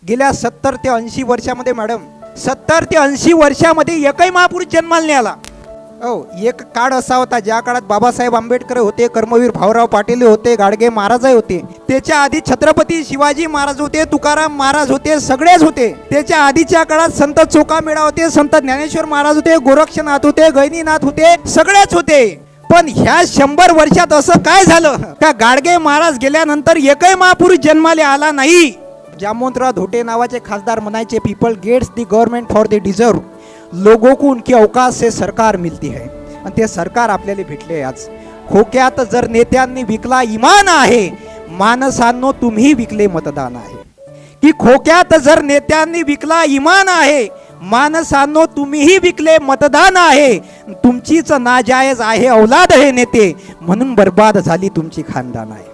गेल्या 70 ते 80 वर्षामध्ये मॅडम 70 ते 80 वर्षामध्ये एकही महापुरुष जन्माला नाही आला. हो, एक काळ असा होता ज्या काळात बाबासाहेब आंबेडकर होते, कर्मवीर भाऊराव पाटील होते, गाडगे महाराज होते. त्याच्या आधी छत्रपती शिवाजी महाराज होते, तुकाराम महाराज होते, सगळेच होते. त्याच्या आधीच्या काळात संत चोखामेळा होते, संत ज्ञानेश्वर महाराज होते, गोरक्षनाथ होते, गैनीनाथ होते, सगळेच होते. पण ह्या 100 वर्षात असं काय झालं का गाडगे महाराज गेल्यानंतर एकही महापुरुष जन्माले आला नाही. जामवंतराव धोटे नावाचे खासदार म्हणायचे, people gets the government for the deserve, लोगों को उनकी औकात से सरकार मिलती है. आणि ते सरकार आपल्याला भेटले. आज खोक्यात जर नेत्यांनी विकला इमान आहे, माणसांनो तुम्ही विकले मतदान आहे. की खोक्यात जर नेत्यांनी विकला इमान आहे, माणसांनो तुम्हीही विकले मतदान आहे. तुमचीच नाजायज आहे औलाद हे नेते, म्हणून बर्बाद झाली तुमची खानदान आहे.